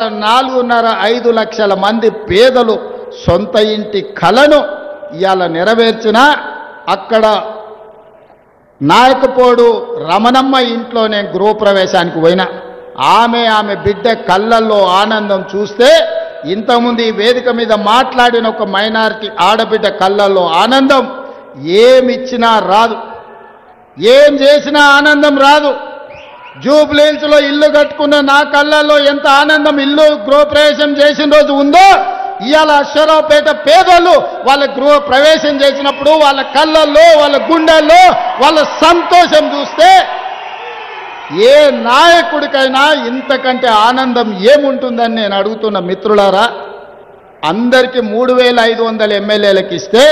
4.5 లక్షల మంది పేదలు సొంత ఇంటి కలను ఇయాల నెరవేర్చిన అక్కడ నాయకపోడు రమణమ్మ ఇంట్లోనే గృహప్రవేశానికి పోయినా ఆమె బిడ్డ కళ్ళల్లో ఆనందం చూస్తే ఇంతకుముందు ఈ వేదిక మీద మాట్లాడిన ఒక మైనారిటీ ఆడబిడ్డ కళ్ళల్లో ఆనందం ఏమిచ్చినా రాదు, ఏం చేసినా ఆనందం రాదు. జూబ్లీహిల్స్లో ఇల్లు కట్టుకున్న నా కళ్ళల్లో ఎంత ఆనందం ఇల్లు గృహప్రవేశం చేసిన రోజు ఉందో ఇవాళ అశ్వరావుపేట పేదలు వాళ్ళ గృహ ప్రవేశం చేసినప్పుడు వాళ్ళ కళ్ళల్లో వాళ్ళ గుండెల్లో వాళ్ళ సంతోషం చూస్తే ఏ నాయకుడికైనా ఇంతకంటే ఆనందం ఏముంటుందని నేను అడుగుతున్న మిత్రులారా. అందరికీ 3,500 ఎమ్మెల్యేలకు ఇస్తే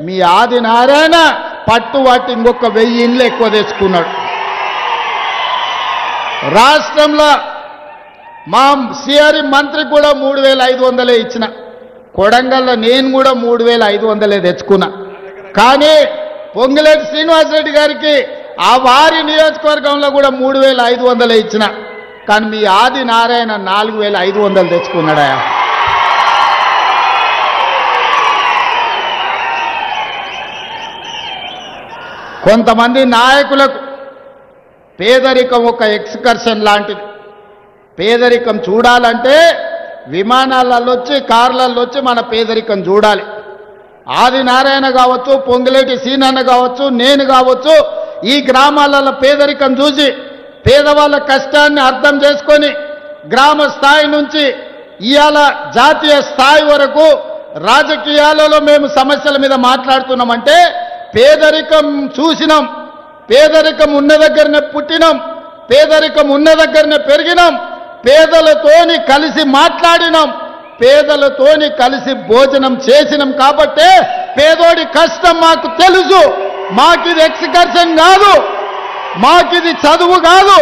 మీ ఆదినారాయణ పట్టువాటి ఇంకొక 1000 ఇండ్లు ఎక్కువ తెచ్చుకున్నాడు. రాష్ట్రంలో మా సిఆర్ఈ మంత్రికి కూడా 3,500 ఇచ్చిన, కొడంగల్లో నేను కూడా 3,500 తెచ్చుకున్నా. కానీ పొంగులేటి శ్రీనివాసరెడ్డి గారికి ఆ వారి నియోజకవర్గంలో కూడా 3,500 ఇచ్చిన. కానీ మీ ఆది నారాయణ 4,500 తెచ్చుకున్నాడా? కొంతమంది నాయకులకు పేదరికం ఒక ఎక్స్కర్షన్ లాంటిది. పేదరికం చూడాలంటే విమానాలలో వచ్చి కార్లలో వచ్చి మన పేదరికం చూడాలి. ఆది నారాయణ కావచ్చు, పొంగులేటి సీనన్న కావచ్చు, నేను కావచ్చు, ఈ గ్రామాలలో పేదరికం చూసి పేదవాళ్ళ కష్టాన్ని అర్థం చేసుకొని గ్రామ స్థాయి నుంచి ఇవాళ జాతీయ స్థాయి వరకు రాజకీయాలలో మేము సమస్యల మీద మాట్లాడుతున్నామంటే పేదరికం చూసినాం, పేదరికం ఉన్న దగ్గరనే పుట్టినాం, పేదరికం ఉన్న దగ్గరనే పెరిగినాం, పేదలతోని కలిసి మాట్లాడినాం, పేదలతోని కలిసి భోజనం చేసినాం. కాబట్టే పేదోడి కష్టం మాకు తెలుసు. మాకిది ఎక్స్కర్షన్ కాదు, మాకిది చదువు కాదు,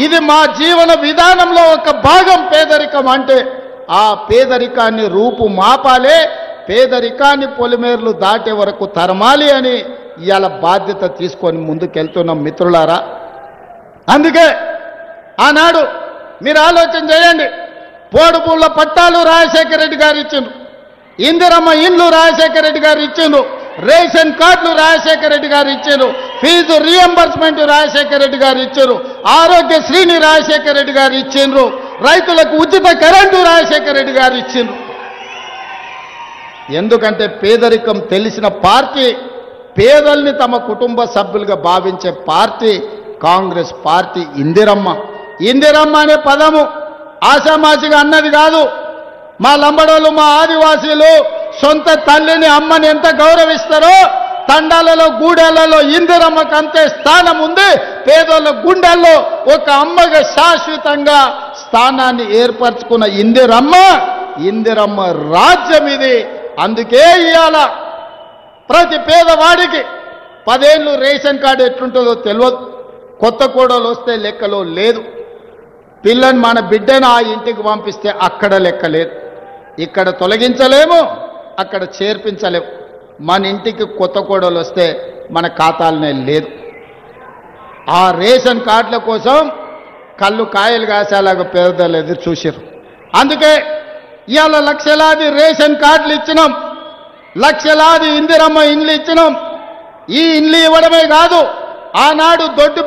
ఇది మా జీవన విధానంలో ఒక భాగం. పేదరికం అంటే ఆ పేదరికాన్ని రూపు మాపాలే, పేదరికాన్ని పొలిమేర్లు దాటే వరకు తరమాలి అని ఇవాళ బాధ్యత తీసుకొని ముందుకెళ్తున్నాం మిత్రులారా. అందుకే ఆనాడు మీరు ఆలోచన చేయండి, పోడుపూళ్ళ పట్టాలు రాజశేఖర రెడ్డి గారు ఇచ్చిండ్రు, ఇందిరమ్మ ఇండ్లు రాజశేఖర రెడ్డి గారు ఇచ్చిండ్రు, రేషన్ కార్డులు రాజశేఖర రెడ్డి గారు ఇచ్చారు, ఫీజు రియంబర్స్మెంట్ రాజశేఖర రెడ్డి గారు ఇచ్చారు, ఆరోగ్యశ్రీని రాజశేఖర రెడ్డి గారు ఇచ్చిండ్రు, రైతులకు ఉచిత కరెంటు రాజశేఖర రెడ్డి గారు ఇచ్చిండ్రు. ఎందుకంటే పేదరికం తెలిసిన పార్టీ, పేదల్ని తమ కుటుంబ సభ్యులుగా భావించే పార్టీ కాంగ్రెస్ పార్టీ. ఇందిరమ్మ అనే పదము ఆషామాషిగా అన్నది కాదు. మా లంబడోళ్ళు, మా ఆదివాసీలు సొంత తల్లిని అమ్మని ఎంత గౌరవిస్తారో తండాలలో గూడెలలో ఇందిరమ్మకు అంతే స్థానం ఉంది. పేదోళ్ళ గుండెల్లో ఒక అమ్మగా శాశ్వతంగా స్థానాన్ని ఏర్పరచుకున్న ఇందిరమ్మ రాజ్యం ఇది. అందుకే ఇవాళ ప్రతి పేదవాడికి 10 ఏళ్ళు రేషన్ కార్డు ఎట్లుంటుందో తెలియదు, కొత్త కోడలు వస్తే లెక్కలో లేదు, పిల్లని మన బిడ్డను ఆ ఇంటికి పంపిస్తే అక్కడ లెక్క లేదు, ఇక్కడ తొలగించలేము, అక్కడ చేర్పించలేము. మన ఇంటికి కొత్త కోడలు వస్తే మన ఖాతాలనే లేదు. ఆ రేషన్ కార్డుల కోసం కళ్ళు కాయలు కాసేలాగా పేదలు ఎదురు చూసారు. అందుకే ఇవాళ లక్షలాది రేషన్ కార్డులు ఇచ్చినాం, లక్షలాది ఇందిరమ్మ ఇండ్లు ఇచ్చినాం. ఈ ఇండ్లు ఇవ్వడమే కాదు, ఆనాడు దొడ్డు